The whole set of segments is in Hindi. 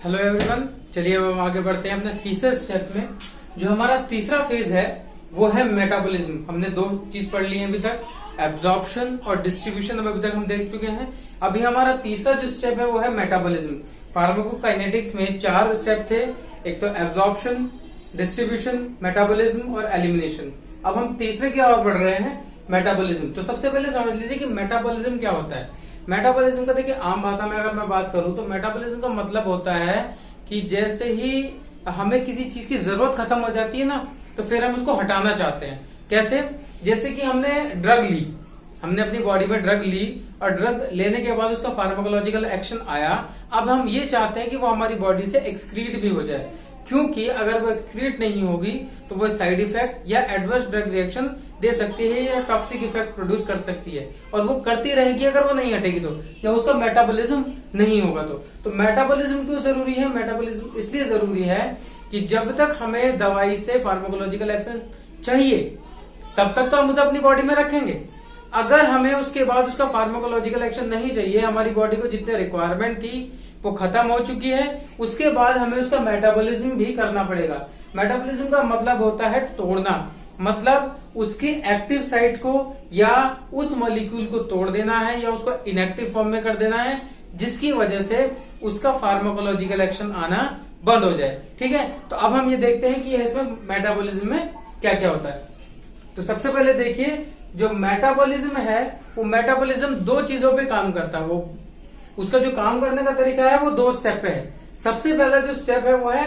हेलो एवरीवन, चलिए अब हम आगे बढ़ते हैं अपने तीसरे स्टेप में। जो हमारा तीसरा फेज है वो है मेटाबॉलिज्म। हमने दो चीज पढ़ ली है अभी तक, एब्जॉर्प्शन और डिस्ट्रीब्यूशन अभी तक हम देख चुके हैं। अभी हमारा तीसरा जो स्टेप है वो है मेटाबॉलिज्म। फार्माकोकाइनेटिक्स में 4 स्टेप थे, एक तो एब्जॉर्प्शन, डिस्ट्रीब्यूशन, मेटाबॉलिज्म और एलिमिनेशन। अब हम तीसरे की ओर बढ़ रहे हैं, मेटाबॉलिज्म। तो सबसे पहले समझ लीजिए कि मेटाबॉलिज्म क्या होता है। मेटाबॉलिज्म का देखिए आम भाषा में अगर मैं बात करूं तो मेटाबॉलिज्म का मतलब होता है कि जैसे ही हमें किसी चीज की जरूरत खत्म हो जाती है ना, तो फिर हम उसको हटाना चाहते हैं। कैसे? जैसे कि हमने ड्रग ली, हमने अपनी बॉडी में ड्रग ली और ड्रग लेने के बाद उसका फार्माकोलॉजिकल एक्शन आया। अब हम ये चाहते हैं कि वो हमारी बॉडी से एक्सक्रीट भी हो जाए, क्योंकि अगर वो एक्सक्रीट नहीं होगी तो वो साइड इफेक्ट या एडवर्स ड्रग रिएक्शन दे सकती है या टॉक्सिक इफेक्ट प्रोड्यूस कर सकती है, और वो करती रहेगी अगर वो नहीं हटेगी तो, या उसका मेटाबॉलिज्म नहीं होगा तो मेटाबॉलिज्म क्यों जरूरी है? मेटाबॉलिज्म इसलिए जरूरी है कि जब तक हमें दवाई से फार्माकोलॉजिकल एक्शन चाहिए तब तक तो हम उसे अपनी बॉडी में रखेंगे। अगर हमें उसके बाद उसका फार्माकोलॉजिकल एक्शन नहीं चाहिए, हमारी बॉडी को जितने रिक्वायरमेंट थी वो खत्म हो चुकी है, उसके बाद हमें उसका मेटाबॉलिज्म भी करना पड़ेगा। मेटाबॉलिज्म का मतलब होता है तोड़ना, मतलब उसकी एक्टिव साइट को या उस मॉलिक्यूल को तोड़ देना है या उसको इनएक्टिव फॉर्म में कर देना है, जिसकी वजह से उसका फार्माकोलॉजिकल एक्शन आना बंद हो जाए। ठीक है, तो अब हम ये देखते हैं कि इसमें मेटाबॉलिज्म में क्या क्या होता है। तो सबसे पहले देखिए, जो मेटाबॉलिज्म है वो मेटाबॉलिज्म 2 चीजों पे काम करता है। वो उसका जो काम करने का तरीका है वो 2 स्टेप पे है। सबसे पहला जो स्टेप है वो है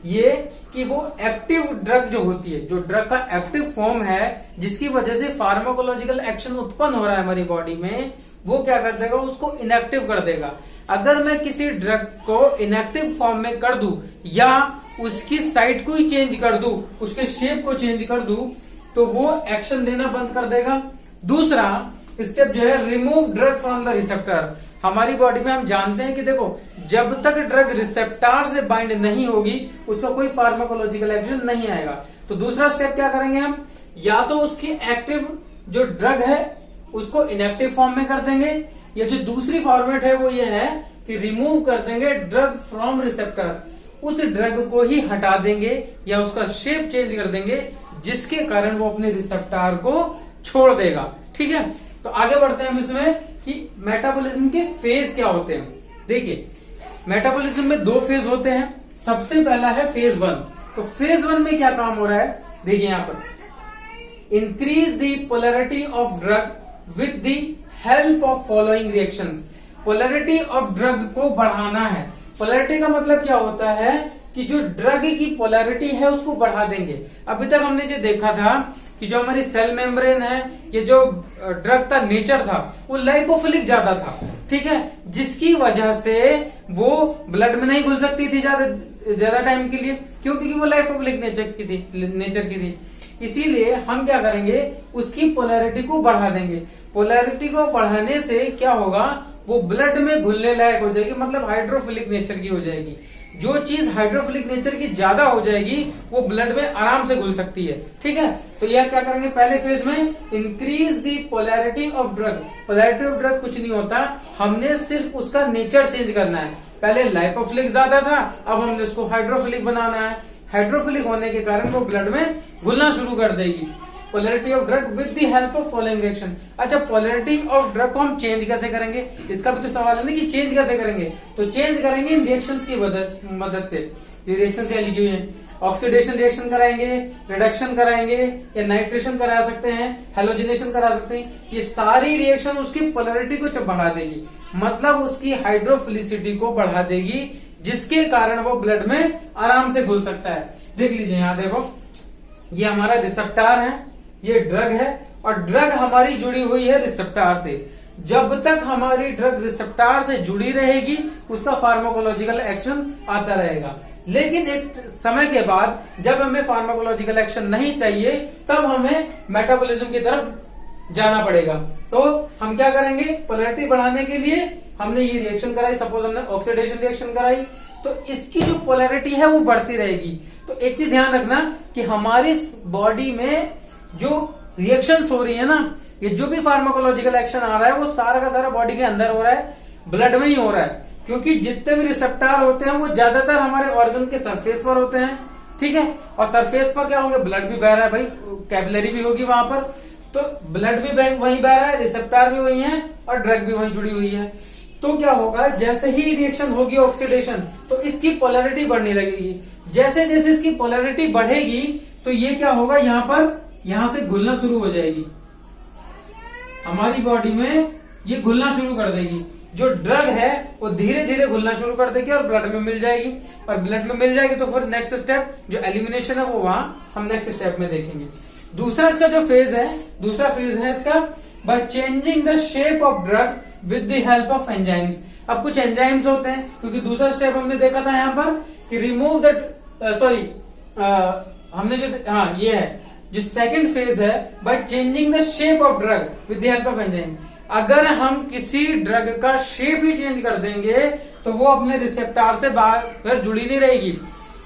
ये कि वो एक्टिव ड्रग जो होती है, जो ड्रग का एक्टिव फॉर्म है जिसकी वजह से फार्माकोलॉजिकल एक्शन उत्पन्न हो रहा है हमारी बॉडी में, वो क्या कर देगा? उसको इनएक्टिव कर देगा। अगर मैं किसी ड्रग को इनएक्टिव फॉर्म में कर दूं या उसकी साइट को ही चेंज कर दूं, उसके शेप को चेंज कर दूं, तो वो एक्शन देना बंद कर देगा। दूसरा स्टेप जो है remove drug from the receptor. हमारी बॉडी में हम जानते हैं कि देखो, जब तक ड्रग रिसेप्टर से बाइंड नहीं होगी उसका कोई फार्माकोलॉजिकल एक्शन नहीं आएगा। तो दूसरा स्टेप क्या करेंगे हम? या तो उसकी एक्टिव जो ड्रग है उसको इनएक्टिव फॉर्म में कर देंगे, या जो दूसरी फॉर्मेट है वो ये है कि रिमूव कर देंगे ड्रग फ्रॉम रिसेप्टर, उस ड्रग को ही हटा देंगे या उसका शेप चेंज कर देंगे, जिसके कारण वो अपने रिसेप्टर को छोड़ देगा। ठीक है, तो आगे बढ़ते हैं हम इसमें कि मेटाबॉलिज्म के फेज क्या होते हैं। देखिए, मेटाबॉलिज्म में 2 फेज होते हैं। सबसे पहला है फेज 1। तो फेज 1 में क्या काम हो रहा है? देखिए यहां पर, increase the polarity of drug with the help of following reactions. Polarity of drug को बढ़ाना है। पोलैरिटी का मतलब क्या होता है कि जो ड्रग की पोलैरिटी है उसको बढ़ा देंगे। अभी तक हमने जो देखा था कि जो हमारी सेल मेम्ब्रेन है, ये जो ड्रग का नेचर था वो लाइपोफिलिक ज्यादा था। ठीक है, जिसकी वजह से वो ब्लड में नहीं घुल सकती थी ज्यादा टाइम के लिए, क्योंकि वो लाइपोफिलिक नेचर की थी। इसीलिए हम क्या करेंगे? उसकी पोलैरिटी को बढ़ा देंगे। पोलैरिटी को बढ़ाने से क्या होगा? वो ब्लड में घुलने लायक हो जाएगी, मतलब हाइड्रोफिलिक नेचर की हो जाएगी। जो चीज हाइड्रोफिलिक नेचर की ज्यादा हो जाएगी वो ब्लड में आराम से घुल सकती है। ठीक है, तो यह क्या करेंगे? पहले फेज में increase the polarity of drug. Polarity of drug कुछ नहीं होता, हमने सिर्फ उसका नेचर चेंज करना है। पहले लाइपोफिलिक ज्यादा था, अब हमने उसको हाइड्रोफिलिक बनाना है। हाइड्रोफिलिक होने के कारण वो ब्लड में घुलना शुरू कर देगी। Polarity of drug with the help of following reaction. अच्छा, पोलैरिटी ऑफ ड्रग को हम चेंज कैसे करेंगे? इसका भी तो सवाल है ना कि चेंज कैसे करेंगे। तो चेंज करेंगे इन रिएक्शंस की मदद से। ये रिएक्शंस यहाँ लिखी हुई है, ऑक्सीडेशन रिएक्शन कराएंगे, रिडक्शन कराएंगे, या नाइट्रेशन करा सकते हैं, हेलोजिनेशन करा सकते हैं। ये सारी रिएक्शन उसकी पोलैरिटी को बढ़ा देगी, मतलब उसकी हाइड्रोफिलिसिटी को बढ़ा देगी, जिसके कारण वो ब्लड में आराम से घुल सकता है। देख लीजिए यहाँ, देखो ये हमारा रिसेप्टर है, ये ड्रग है, और ड्रग हमारी जुड़ी हुई है रिसेप्टर से। जब तक हमारी ड्रग रिसेप्टर से जुड़ी रहेगी उसका फार्माकोलॉजिकल एक्शन आता रहेगा। लेकिन एक समय के बाद जब हमें फार्माकोलॉजिकल एक्शन नहीं चाहिए तब हमें मेटाबॉलिज्म की तरफ जाना पड़ेगा। तो हम क्या करेंगे? पोलैरिटी बढ़ाने के लिए हमने ये रिएक्शन कराई, सपोज हमने ऑक्सीडेशन रिएक्शन कराई, तो इसकी जो पोलैरिटी है वो बढ़ती रहेगी। तो एक चीज ध्यान रखना कि हमारी बॉडी में जो रिएक्शंस हो रही है ना, ये जो भी फार्माकोलॉजिकल एक्शन आ रहा है वो सारा का सारा बॉडी के अंदर हो रहा है, ब्लड में ही हो रहा है। क्योंकि जितने भी रिसेप्टर होते हैं वो ज्यादातर हमारे ऑर्गन के सरफेस पर होते हैं, ठीक है। और सरफेस पर क्या होंगे, ब्लड भी बह रहा है भाई, कैपिलरी भी होगी वहां पर, तो ब्लड भी वहीं बह रहा है, रिसेप्टर भी वही है और ड्रग भी वहीं जुड़ी हुई है। तो क्या होगा, जैसे ही रिएक्शन होगी ऑक्सीडेशन, तो इसकी पोलैरिटी बढ़ने लगेगी। जैसे जैसे इसकी पोलैरिटी बढ़ेगी तो ये क्या होगा, यहां से घुलना शुरू हो जाएगी, हमारी बॉडी में ये घुलना शुरू कर देगी। जो ड्रग है वो धीरे धीरे घुलना शुरू कर देगी और ब्लड में मिल जाएगी, और ब्लड में मिल जाएगी तो फिर नेक्स्ट स्टेप जो एलिमिनेशन है वो वहां हम नेक्स्ट स्टेप में देखेंगे। दूसरा इसका जो फेज है, दूसरा फेज है इसका by changing the shape of drug with the help of enzymes. अब कुछ एंजाइम्स होते हैं, क्योंकि दूसरा स्टेप हमने देखा था यहाँ पर कि रिमूव द हमने जो ये है जो सेकंड फेज है, by changing the shape of drug with the help of enzyme. अगर हम किसी ड्रग का शेप ही चेंज कर देंगे तो वो अपने रिसेप्टर से बाहर जुड़ी नहीं रहेगी,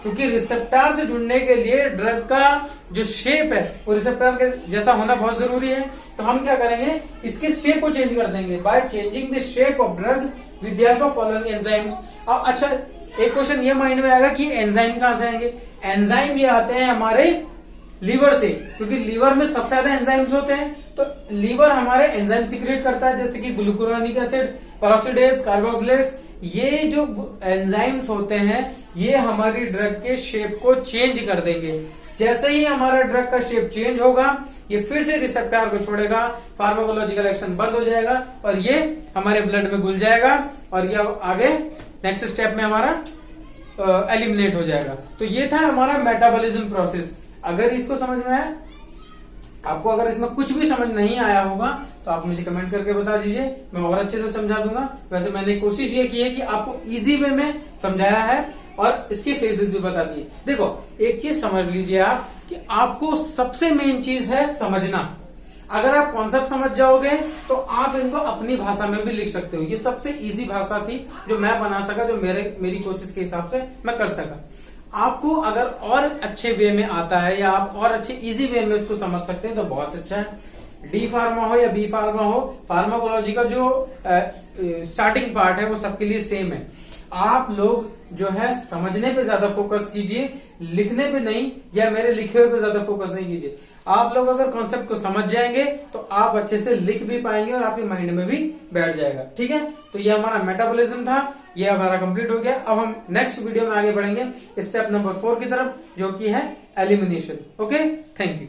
क्योंकि रिसेप्टर से जुड़ने के लिए ड्रग का जो शेप है वो रिसेप्टर के जैसा होना बहुत जरूरी है। तो हम क्या करेंगे, इसके शेप को चेंज कर देंगे by changing the shape of drug with the help of following enzymes. अब अच्छा, एक क्वेश्चन ये माइंड में आएगा कि एंजाइम कहां से आएंगे। एंजाइम ये आते हैं हमारे लीवर से, क्योंकि लीवर में सबसे ज्यादा एंजाइम्स होते हैं। तो लीवर हमारे एंजाइम सीक्रेट करता है, जैसे कि ग्लूकुरोनिक एसिड, पेरोक्सीडेज, कार्बोक्सिलेज। ये जो एंजाइम्स होते हैं ये हमारी ड्रग के शेप को चेंज कर देंगे। जैसे ही हमारा ड्रग का शेप चेंज होगा ये फिर से रिसेप्टर को छोड़ेगा, फार्माकोलॉजिकल एक्शन बंद हो जाएगा और ये हमारे ब्लड में घुल जाएगा और ये आगे नेक्स्ट स्टेप में हमारा एलिमिनेट हो जाएगा। तो ये था हमारा मेटाबॉलिज्म प्रोसेस। अगर इसको समझ में आया आपको, अगर इसमें कुछ भी समझ नहीं आया होगा तो आप मुझे कमेंट करके बता दीजिए, मैं और अच्छे से समझा दूंगा। वैसे मैंने कोशिश ये की है कि आपको इजी वे में समझाया है और इसके फेजेस भी बता दिए। देखो एक चीज समझ लीजिए आप कि आपको सबसे मेन चीज है समझना। अगर आप कॉन्सेप्ट समझ जाओगे तो आप इनको अपनी भाषा में भी लिख सकते हो। ये सबसे इजी भाषा थी जो मैं बना सका, जो मेरी कोशिश के हिसाब से मैं कर सका। आपको अगर और अच्छे वे में आता है या आप और अच्छे इजी वे में इसको समझ सकते हैं तो बहुत अच्छा है। डी फार्मा हो या बी फार्मा हो, फार्माकोलॉजी का जो स्टार्टिंग पार्ट है वो सबके लिए सेम है। आप लोग जो है समझने पे ज्यादा फोकस कीजिए, लिखने पे नहीं, या मेरे लिखे हुए पे ज्यादा फोकस नहीं कीजिए। आप लोग अगर कॉन्सेप्ट को समझ जाएंगे तो आप अच्छे से लिख भी पाएंगे और आपके माइंड में भी बैठ जाएगा, ठीक है। तो ये हमारा मेटाबॉलिज्म था, ये हमारा कंप्लीट हो गया। अब हम नेक्स्ट वीडियो में आगे बढ़ेंगे स्टेप नंबर 4 की तरफ, जो कि है एलिमिनेशन। Okay, thank you.